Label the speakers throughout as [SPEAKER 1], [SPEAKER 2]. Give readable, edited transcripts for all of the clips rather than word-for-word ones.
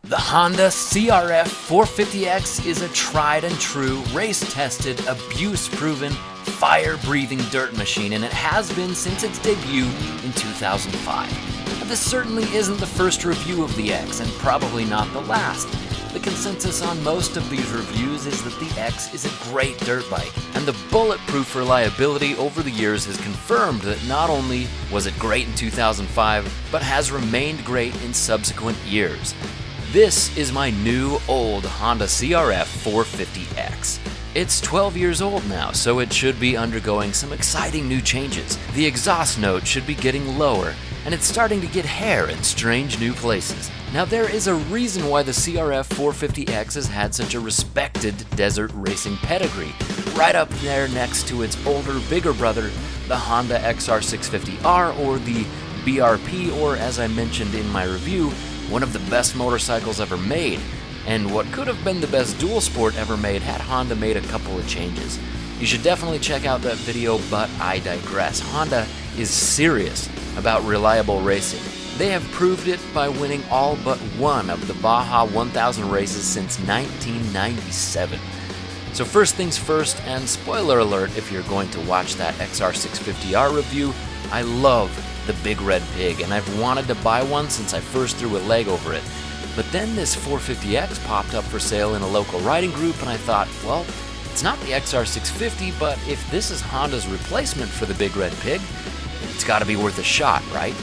[SPEAKER 1] The Honda CRF450X is a tried and true, race-tested, abuse-proven, fire-breathing dirt machine, and it has been since its debut in 2005. But this certainly isn't the first review of the X, and probably not the last. The consensus on most of these reviews is that the X is a great dirt bike, and the bulletproof reliability over the years has confirmed that not only was it great in 2005, but has remained great in subsequent years. This is my new old Honda CRF 450X. It's 12 years old now, so it should be undergoing some exciting new changes. The exhaust note should be getting lower, and it's starting to get hair in strange new places. Now there is a reason why the CRF 450X has had such a respected desert racing pedigree, right up there next to its older, bigger brother, the Honda XR650R or the BRP, or as I mentioned in my review, one of the best motorcycles ever made, and what could have been the best dual sport ever made had Honda made a couple of changes. You should definitely check out that video, but I digress. Honda is serious about reliable racing. They have proved it by winning all but one of the Baja 1000 races since 1997. So first things first, and spoiler alert if you're going to watch that XR650R review, I love the Big Red Pig, and I've wanted to buy one since I first threw a leg over it. But then this 450X popped up for sale in a local riding group, and I thought, well, it's not the XR650, but if this is Honda's replacement for the Big Red Pig, it's gotta be worth a shot, right?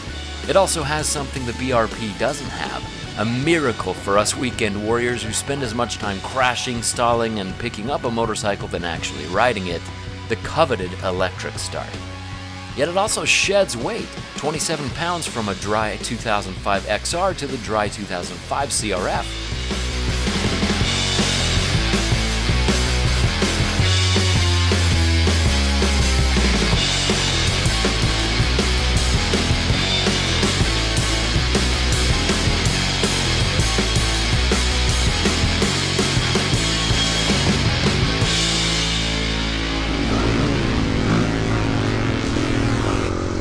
[SPEAKER 1] It also has something the BRP doesn't have, a miracle for us weekend warriors who spend as much time crashing, stalling, and picking up a motorcycle than actually riding it, the coveted electric start. Yet it also sheds weight, 27 pounds from a dry 2005 XR to the dry 2005 CRF.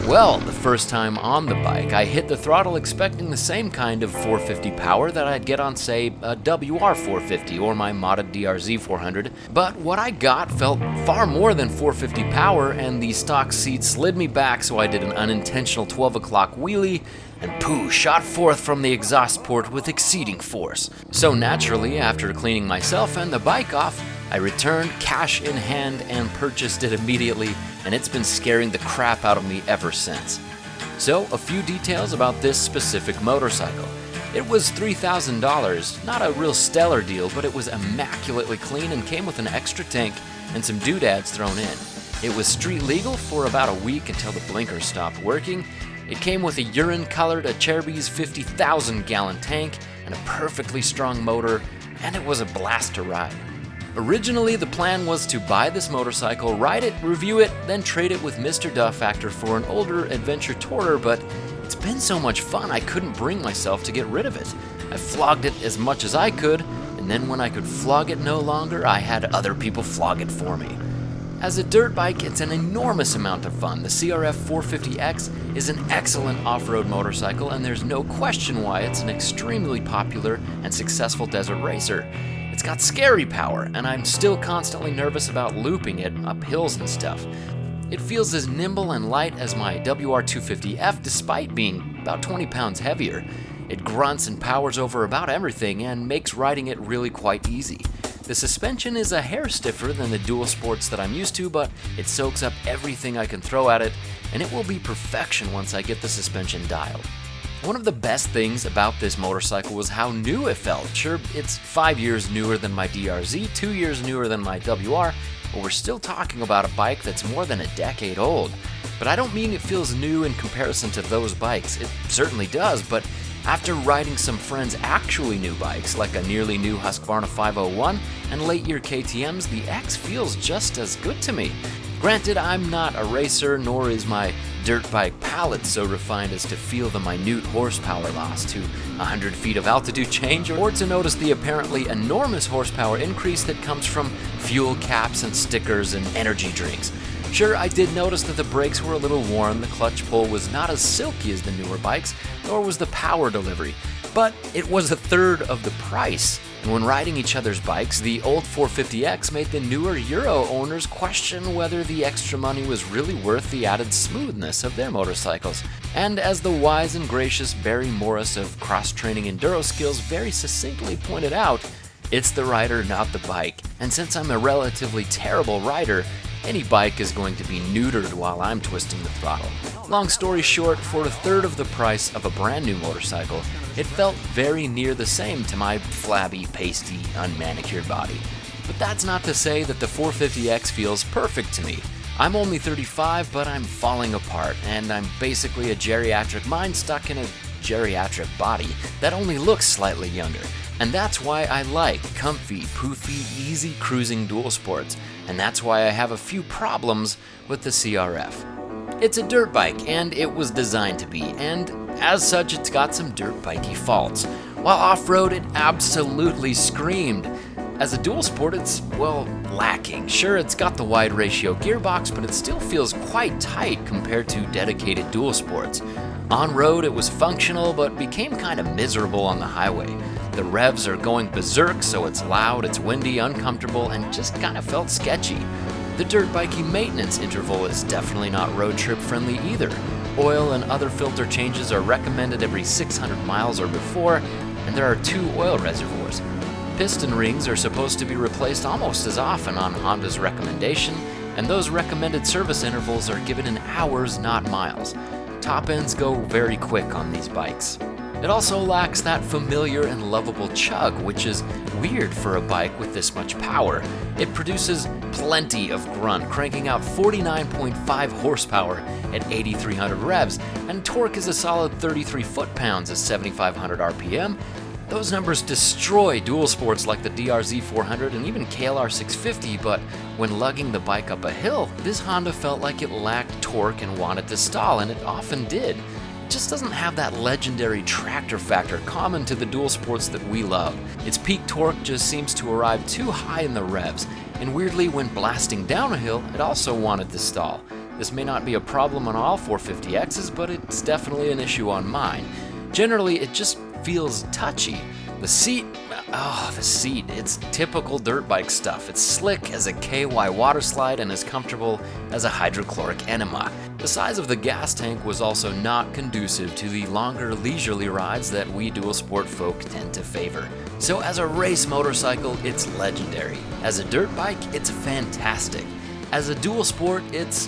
[SPEAKER 1] Well, the first time on the bike, I hit the throttle expecting the same kind of 450 power that I'd get on, say, a WR450 or my modded DRZ 400, but what I got felt far more than 450 power, and the stock seat slid me back, so I did an unintentional 12 o'clock wheelie, and poo shot forth from the exhaust port with exceeding force. So naturally, after cleaning myself and the bike off, I returned cash in hand and purchased it immediately, and it's been scaring the crap out of me ever since. So, a few details about this specific motorcycle. It was $3,000, not a real stellar deal, but it was immaculately clean and came with an extra tank and some doodads thrown in. It was street legal for about a week until the blinkers stopped working. It came with a urine-colored Acerbis 50,000 gallon tank and a perfectly strong motor, and it was a blast to ride. Originally, the plan was to buy this motorcycle, ride it, review it, then trade it with Mr. Duff Factor for an older adventure tourer, but it's been so much fun I couldn't bring myself to get rid of it. I flogged it as much as I could, and then when I could flog it no longer, I had other people flog it for me. As a dirt bike, it's an enormous amount of fun. The CRF 450X is an excellent off-road motorcycle, and there's no question why it's an extremely popular and successful desert racer. It's got scary power, and I'm still constantly nervous about looping it up hills and stuff. It feels as nimble and light as my WR250F despite being about 20 pounds heavier. It grunts and powers over about everything and makes riding it really quite easy. The suspension is a hair stiffer than the dual sports that I'm used to, but it soaks up everything I can throw at it, and it will be perfection once I get the suspension dialed. One of the best things about this motorcycle was how new it felt. Sure, it's 5 years newer than my DRZ, 2 years newer than my WR, but we're still talking about a bike that's more than a decade old. But I don't mean it feels new in comparison to those bikes. It certainly does, but after riding some friends' actually new bikes, like a nearly new Husqvarna 501 and late year KTMs, the X feels just as good to me. Granted, I'm not a racer, nor is my dirt bike palette so refined as to feel the minute horsepower loss to 100 feet of altitude change, or to notice the apparently enormous horsepower increase that comes from fuel caps and stickers and energy drinks. Sure, I did notice that the brakes were a little worn, the clutch pull was not as silky as the newer bikes, nor was the power delivery. but it was a third of the price. And when riding each other's bikes, the old 450X made the newer Euro owners question whether the extra money was really worth the added smoothness of their motorcycles. And as the wise and gracious Barry Morris of cross-training enduro skills very succinctly pointed out, it's the rider, not the bike. And since I'm a relatively terrible rider, any bike is going to be neutered while I'm twisting the throttle. Long story short, for a third of the price of a brand new motorcycle, it felt very near the same to my flabby, pasty, unmanicured body. But that's not to say that the 450X feels perfect to me. I'm only 35, but I'm falling apart, and I'm basically a geriatric mind stuck in a geriatric body that only looks slightly younger. And that's why I like comfy, poofy, easy cruising dual sports, and that's why I have a few problems with the CRF. It's a dirt bike, and it was designed to be, and as such it's got some dirt bikey faults. While off-road it absolutely screamed. As a dual sport it's, well, lacking. Sure, it's got the wide ratio gearbox, but it still feels quite tight compared to dedicated dual sports. On-road it was functional, but became kind of miserable on the highway. The revs are going berserk, so it's loud, it's windy, uncomfortable, and just kind of felt sketchy. The dirt bikey maintenance interval is definitely not road trip friendly either. Oil and other filter changes are recommended every 600 miles or before, and there are 2 oil reservoirs. Piston rings are supposed to be replaced almost as often on Honda's recommendation, and those recommended service intervals are given in hours, not miles. Top ends go very quick on these bikes. It also lacks that familiar and lovable chug, which is weird for a bike with this much power. It produces plenty of grunt, cranking out 49.5 horsepower at 8,300 revs, and torque is a solid 33 foot-pounds at 7,500 RPM. Those numbers destroy dual sports like the DRZ400 and even KLR650, but when lugging the bike up a hill, this Honda felt like it lacked torque and wanted to stall, and it often did. It just doesn't have that legendary tractor factor common to the dual sports that we love. Its peak torque just seems to arrive too high in the revs, and weirdly when blasting down a hill, it also wanted to stall. This may not be a problem on all 450Xs, but it's definitely an issue on mine. Generally, it just feels touchy. The seat, it's typical dirt bike stuff. It's slick as a KY water slide and as comfortable as a hydrochloric enema. The size of the gas tank was also not conducive to the longer leisurely rides that we dual sport folk tend to favor. So as a race motorcycle, it's legendary. As a dirt bike, it's fantastic. As a dual sport, it's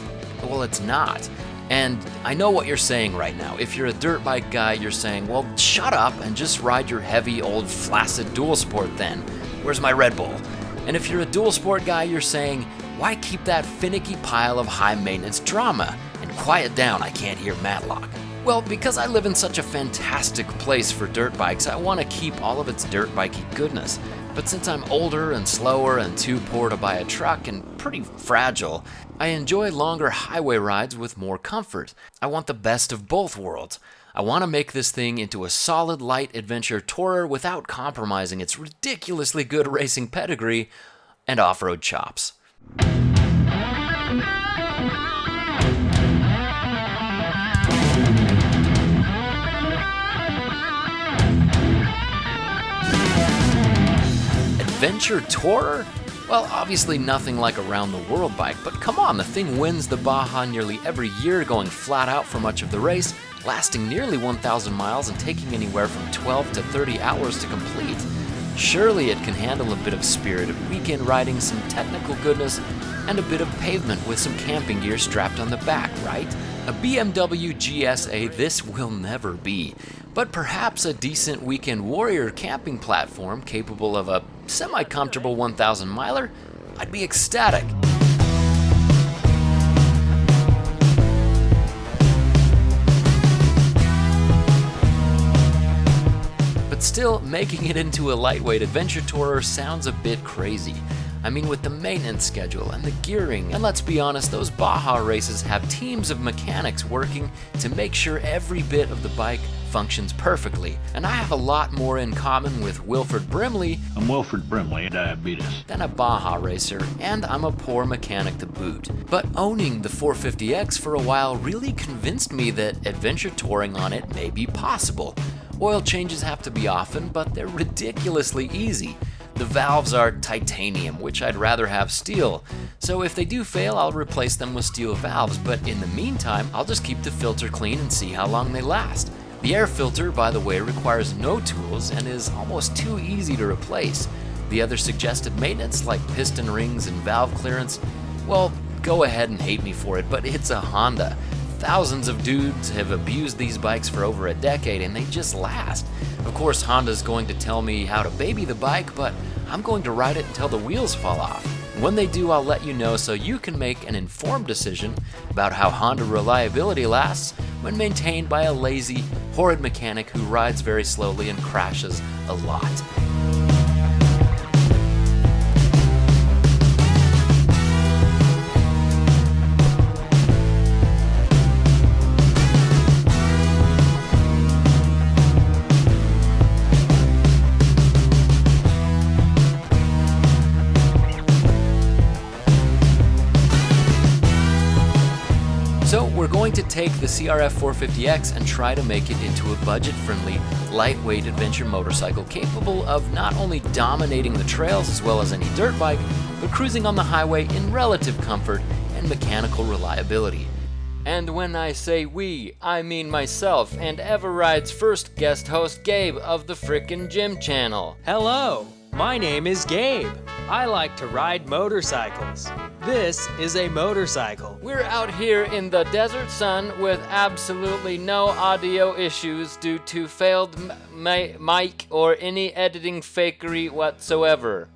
[SPEAKER 1] not. And I know what you're saying right now. If you're a dirt bike guy, you're saying, well, shut up and just ride your heavy, old, flaccid dual sport then. Where's my Red Bull? And if you're a dual sport guy, you're saying, why keep that finicky pile of high maintenance drama? And quiet down, I can't hear Matlock. Well, because I live in such a fantastic place for dirt bikes, I want to keep all of its dirt bikey goodness. But since I'm older and slower and too poor to buy a truck and pretty fragile, I enjoy longer highway rides with more comfort. I want the best of both worlds. I want to make this thing into a solid light adventure tourer without compromising its ridiculously good racing pedigree and off-road chops. Adventure tourer? Well, obviously nothing like a round-the-world bike, but come on, the thing wins the Baja nearly every year, going flat out for much of the race, lasting nearly 1,000 miles and taking anywhere from 12 to 30 hours to complete. Surely it can handle a bit of spirited weekend riding, some technical goodness, and a bit of pavement with some camping gear strapped on the back, right? A BMW GSA this will never be, but perhaps a decent weekend warrior camping platform capable of a semi-comfortable 1,000 miler, I'd be ecstatic. But still, making it into a lightweight adventure tourer sounds a bit crazy. I mean, with the maintenance schedule and the gearing, and let's be honest, those Baja races have teams of mechanics working to make sure every bit of the bike functions perfectly. And I have a lot more in common with Wilford Brimley,
[SPEAKER 2] I'm Wilford Brimley, diabetes,
[SPEAKER 1] than a Baja racer, and I'm a poor mechanic to boot. But owning the 450X for a while really convinced me that adventure touring on it may be possible. Oil changes have to be often, but they're ridiculously easy. The valves are titanium, which I'd rather have steel. So if they do fail, I'll replace them with steel valves, but in the meantime, I'll just keep the filter clean and see how long they last. The air filter, by the way, requires no tools and is almost too easy to replace. The other suggested maintenance, like piston rings and valve clearance, well, go ahead and hate me for it, but it's a Honda. Thousands of dudes have abused these bikes for over a decade and they just last. Of course, Honda's going to tell me how to baby the bike, but I'm going to ride it until the wheels fall off. When they do, I'll let you know so you can make an informed decision about how Honda reliability lasts when maintained by a lazy, horrid mechanic who rides very slowly and crashes a lot. So we're going to take the CRF450X and try to make it into a budget-friendly, lightweight adventure motorcycle capable of not only dominating the trails as well as any dirt bike, but cruising on the highway in relative comfort and mechanical reliability. And when I say we, I mean myself and eveRide's first guest host, Gabe of the Frickin' Gym Channel.
[SPEAKER 3] Hello, my name is Gabe. I like to ride motorcycles. This is a motorcycle.
[SPEAKER 1] We're out here in the desert sun with absolutely no audio issues due to failed mic or any editing fakery whatsoever.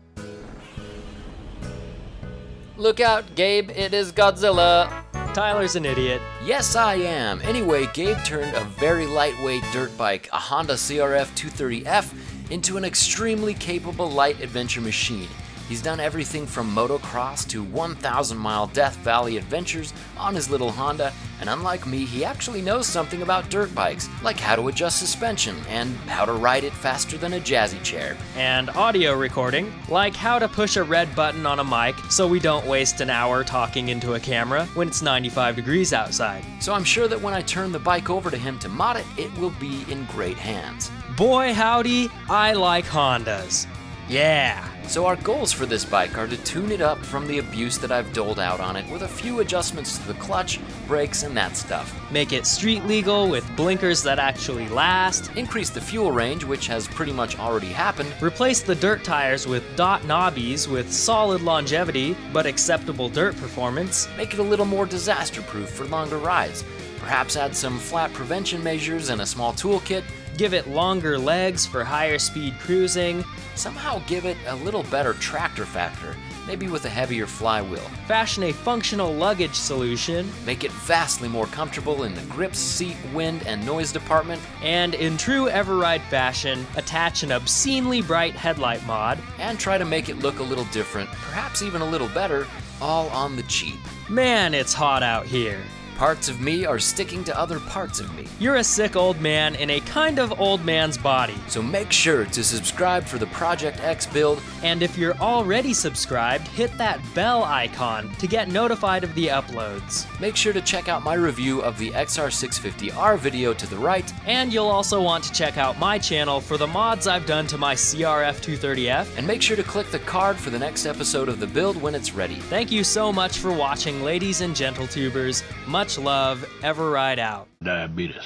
[SPEAKER 1] Look out, Gabe, it is Godzilla.
[SPEAKER 3] Tyler's an idiot.
[SPEAKER 1] Yes, I am. Anyway, Gabe turned a very lightweight dirt bike, a Honda CRF450X, into an extremely capable light adventure machine. He's done everything from motocross to 1,000-mile Death Valley adventures on his little Honda, and unlike me, he actually knows something about dirt bikes, like how to adjust suspension and how to ride it faster than a jazzy chair.
[SPEAKER 3] And audio recording, like how to push a red button on a mic so we don't waste an hour talking into a camera when it's 95 degrees outside.
[SPEAKER 1] So I'm sure that when I turn the bike over to him to mod it, it will be in great hands.
[SPEAKER 3] Boy howdy, I like Hondas. Yeah.
[SPEAKER 1] So our goals for this bike are to tune it up from the abuse that I've doled out on it with a few adjustments to the clutch, brakes, and that stuff.
[SPEAKER 3] Make it street legal with blinkers that actually last.
[SPEAKER 1] Increase the fuel range, which has pretty much already happened.
[SPEAKER 3] Replace the dirt tires with dot knobbies with solid longevity but acceptable dirt performance.
[SPEAKER 1] Make it a little more disaster-proof for longer rides. Perhaps add some flat prevention measures and a small toolkit.
[SPEAKER 3] Give it longer legs for higher speed cruising.
[SPEAKER 1] Somehow give it a little better tractor factor, maybe with a heavier flywheel.
[SPEAKER 3] Fashion a functional luggage solution.
[SPEAKER 1] Make it vastly more comfortable in the grips, seat, wind, and noise department.
[SPEAKER 3] And in true eveRide fashion, attach an obscenely bright headlight mod.
[SPEAKER 1] And try to make it look a little different, perhaps even a little better, all on the cheap.
[SPEAKER 3] Man, it's hot out here.
[SPEAKER 1] Parts of me are sticking to other parts of me.
[SPEAKER 3] You're a sick old man in a kind of old man's body.
[SPEAKER 1] So make sure to subscribe for the Project X build.
[SPEAKER 3] And if you're already subscribed, hit that bell icon to get notified of the uploads.
[SPEAKER 1] Make sure to check out my review of the XR650R video to the right.
[SPEAKER 3] And you'll also want to check out my channel for the mods I've done to my CRF230F.
[SPEAKER 1] And make sure to click the card for the next episode of the build when it's ready.
[SPEAKER 3] Thank you so much for watching, ladies and gentle tubers. Much love, eveRide out.
[SPEAKER 2] Diabetes.